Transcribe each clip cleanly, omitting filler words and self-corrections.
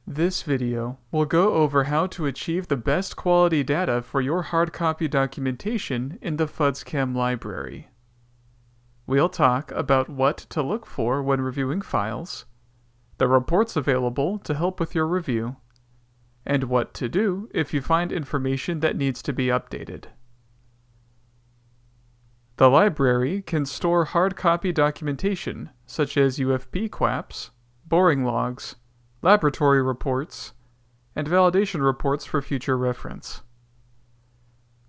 This video will go over how to achieve the best quality data for your hard copy documentation in the FUDSChem library. We'll talk about what to look for when reviewing files, the reports available to help with your review, and what to do if you find information that needs to be updated. The library can store hard copy documentation such as UFP QAPs, boring logs, laboratory reports, and validation reports for future reference.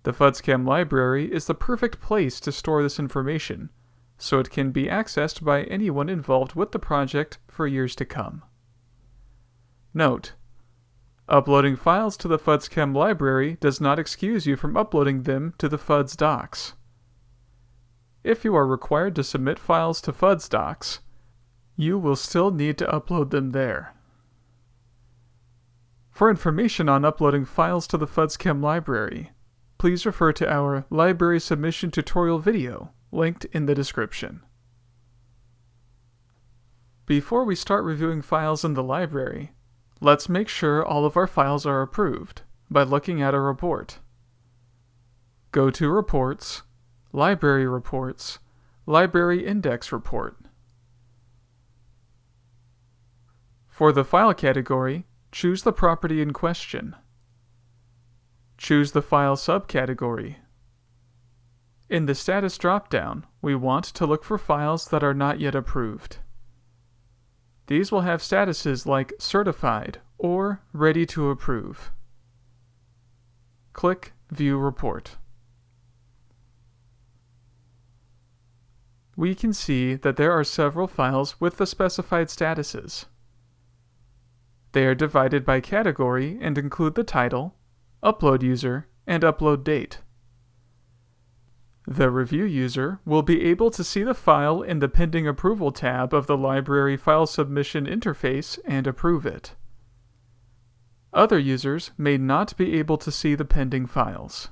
The FUDSChem library is the perfect place to store this information, so it can be accessed by anyone involved with the project for years to come. Note: uploading files to the FUDSChem library does not excuse you from uploading them to the FUDS docs. If you are required to submit files to FUDS docs, you will still need to upload them there. For information on uploading files to the FUDSChem library, please refer to our library submission tutorial video, linked in the description. Before we start reviewing files in the library, let's make sure all of our files are approved by looking at a report. Go to Reports, Library Reports, Library Index Report. For the file category, choose the property in question. Choose the file subcategory. In the status dropdown, we want to look for files that are not yet approved. These will have statuses like certified or ready to approve. Click View Report. We can see that there are several files with the specified statuses. They are divided by category and include the title, upload user, and upload date. The review user will be able to see the file in the Pending Approval tab of the Library File Submission interface and approve it. Other users may not be able to see the pending files.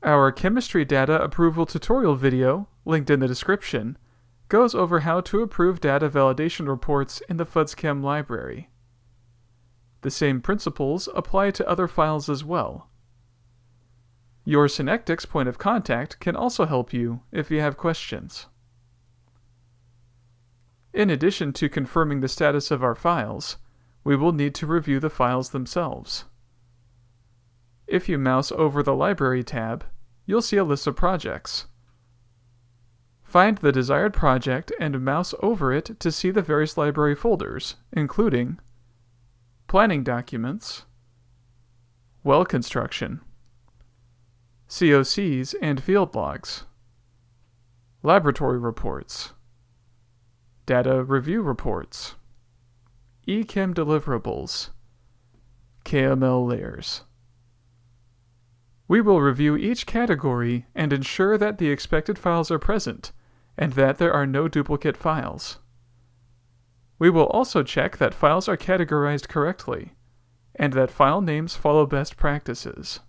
Our chemistry data approval tutorial video, linked in the description, goes over how to approve data validation reports in the FUDSChem library. The same principles apply to other files as well. Your Synectics point of contact can also help you if you have questions. In addition to confirming the status of our files, we will need to review the files themselves. If you mouse over the Library tab, you'll see a list of projects. Find the desired project and mouse over it to see the various library folders, including Planning Documents, Well Construction, COCs and Field Logs, Laboratory Reports, Data Review Reports, Echem Deliverables, Kml Layers. We will review each category and ensure that the expected files are present and that there are no duplicate files. We will also check that files are categorized correctly and that file names follow best practices.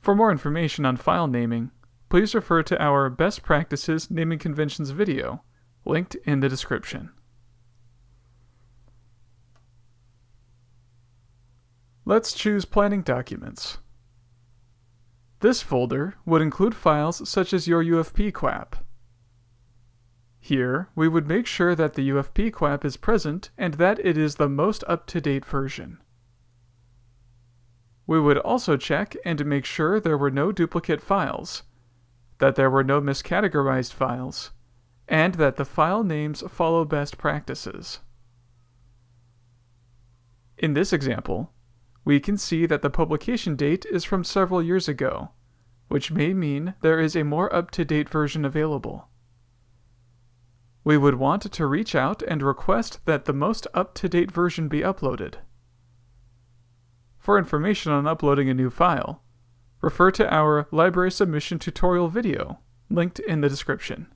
For more information on file naming, please refer to our Best Practices Naming Conventions video, linked in the description. Let's choose Planning Documents. This folder would include files such as your UFP QAP. Here, we would make sure that the UFP QAP is present and that it is the most up-to-date version. We would also check and make sure there were no duplicate files, that there were no miscategorized files, and that the file names follow best practices. In this example, we can see that the publication date is from several years ago, which may mean there is a more up-to-date version available. We would want to reach out and request that the most up-to-date version be uploaded. For information on uploading a new file, refer to our library submission tutorial video, linked in the description.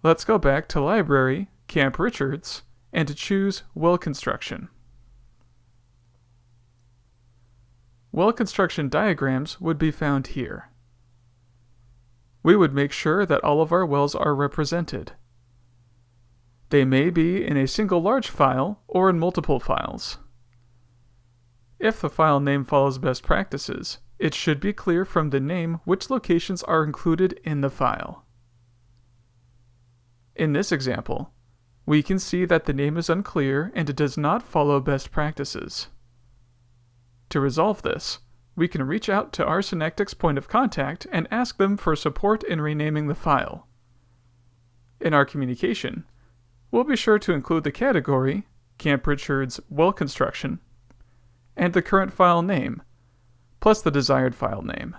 Let's go back to Library, Camp Richards, and choose Well Construction. Well construction diagrams would be found here. we would make sure that all of our wells are represented. They may be in a single large file or in multiple files. If the file name follows best practices, it should be clear from the name which locations are included in the file. In this example, we can see that the name is unclear and it does not follow best practices. To resolve this, we can reach out to our Synectics point of contact and ask them for support in renaming the file. In our communication, we'll be sure to include the category, Camp Richard's Well Construction, and the current file name, plus the desired file name.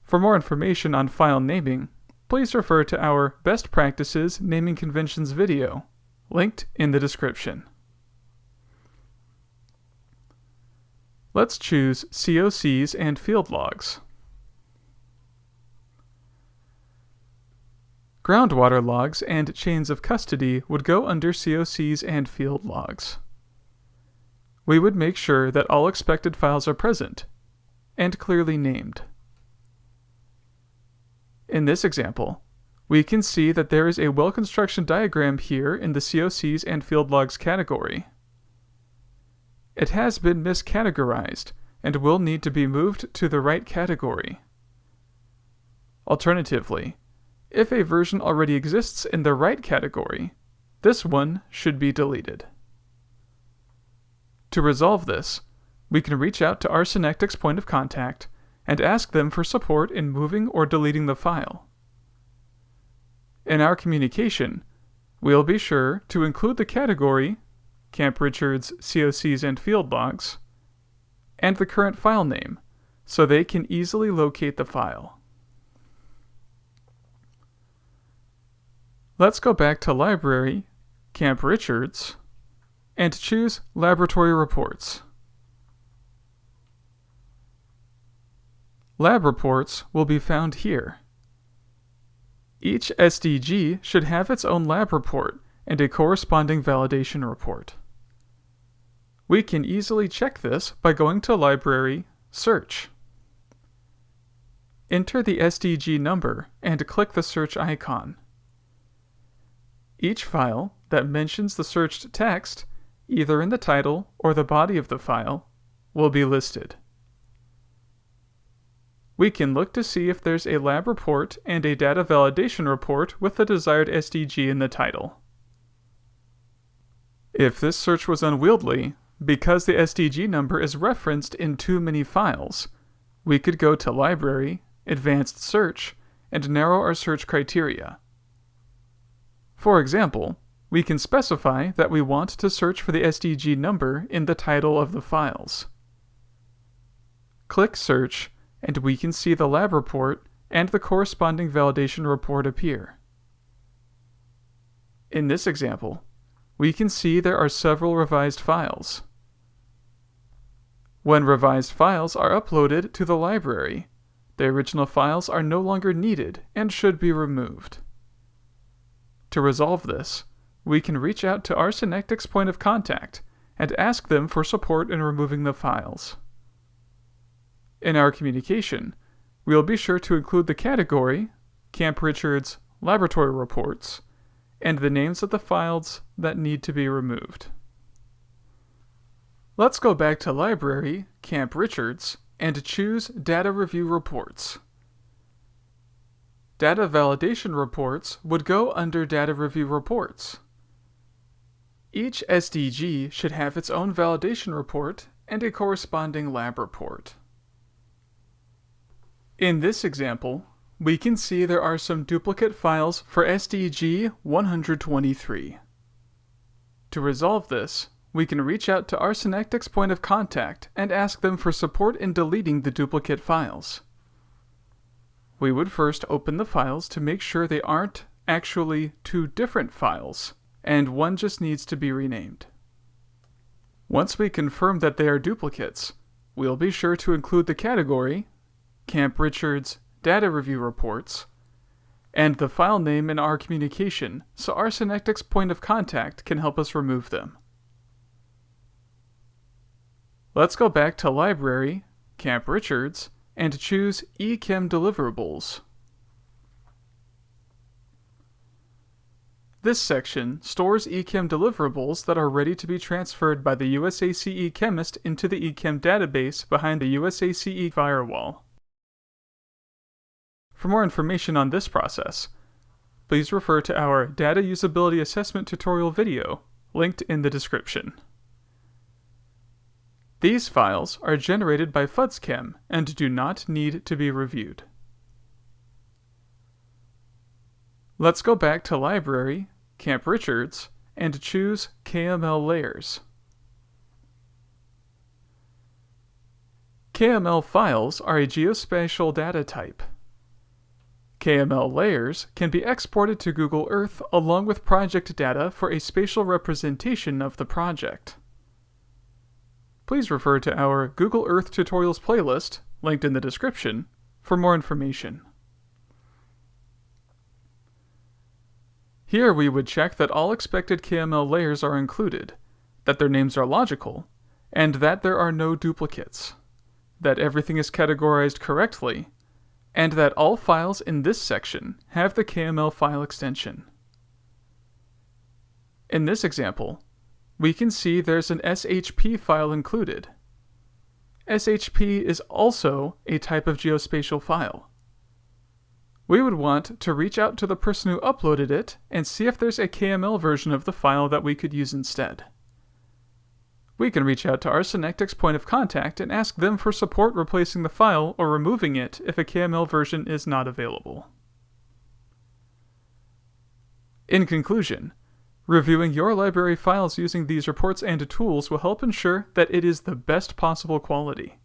For more information on file naming, please refer to our Best Practices Naming Conventions video, linked in the description. Let's choose COCs and field logs. Groundwater logs and chains of custody would go under COCs and field logs. We would make sure that all expected files are present and clearly named. In this example, we can see that there is a well construction diagram here in the COCs and field logs category. It has been miscategorized and will need to be moved to the right category. Alternatively, if a version already exists in the right category, this one should be deleted. To resolve this, we can reach out to our Synectics point of contact and ask them for support in moving or deleting the file. In our communication, we'll be sure to include the category, Camp Richard's COCs and field logs, and the current file name, so they can easily locate the file. Let's go back to Library, Camp Richard's, and choose Laboratory Reports. Lab reports will be found here. Each SDG should have its own lab report and a corresponding validation report. We can easily check this by going to Library, Search. Enter the SDG number and click the search icon. Each file that mentions the searched text, either in the title or the body of the file, will be listed. We can look to see if there's a lab report and a data validation report with the desired SDG in the title. If this search was unwieldy, because the SDG number is referenced in too many files, we could go to Library, Advanced Search, and narrow our search criteria. For example, we can specify that we want to search for the SDG number in the title of the files. Click Search, and we can see the lab report and the corresponding validation report appear. In this example, we can see there are several revised files. When revised files are uploaded to the library, the original files are no longer needed and should be removed. To resolve this, we can reach out to our Synectics point of contact and ask them for support in removing the files. In our communication, we'll be sure to include the category, Camp Richard's Laboratory Reports, and the names of the files that need to be removed. Let's go back to Library, Camp Richard's, and choose Data Review Reports. Data Validation Reports would go under Data Review Reports. Each SDG should have its own validation report and a corresponding lab report. In this example, we can see there are some duplicate files for SDG 123. To resolve this, we can reach out to our Synectics point of contact and ask them for support in deleting the duplicate files. We would first open the files to make sure they aren't actually two different files, and one just needs to be renamed. Once we confirm that they are duplicates, we'll be sure to include the category, Camp Richard's Data Review Reports, and the file name in our communication so our Synectics point of contact can help us remove them. Let's go back to Library, Camp Richard's, and choose Echem Deliverables. This section stores Echem deliverables that are ready to be transferred by the USACE chemist into the Echem database behind the USACE firewall. For more information on this process, please refer to our Data Usability Assessment tutorial video, linked in the description. These files are generated by FUDSChem and do not need to be reviewed. Let's go back to Library, Camp Richards, and choose Kml Layers. KML files are a geospatial data type. Kml Layers can be exported to Google Earth along with project data for a spatial representation of the project. Please refer to our Google Earth Tutorials playlist, linked in the description, for more information. Here we would check that all expected KML layers are included, that their names are logical, and that there are no duplicates, that everything is categorized correctly, and that all files in this section have the KML file extension. In this example, we can see there's an SHP file included. SHP is also a type of geospatial file. We would want to reach out to the person who uploaded it and see if there's a KML version of the file that we could use instead. We can reach out to our Synectics point of contact and ask them for support replacing the file or removing it if a KML version is not available. In conclusion, reviewing your library files using these reports and tools will help ensure that it is the best possible quality.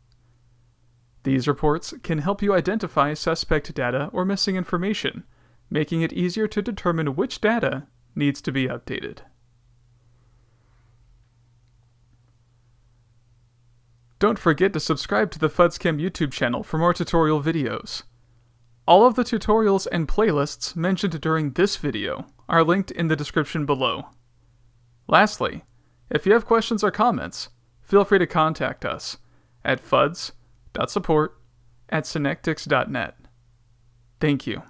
These reports can help you identify suspect data or missing information, making it easier to determine which data needs to be updated. Don't forget to subscribe to the FUDSChem YouTube channel for more tutorial videos. All of the tutorials and playlists mentioned during this video are linked in the description below. Lastly, if you have questions or comments, feel free to contact us at fuds.support@synectics.net. Thank you.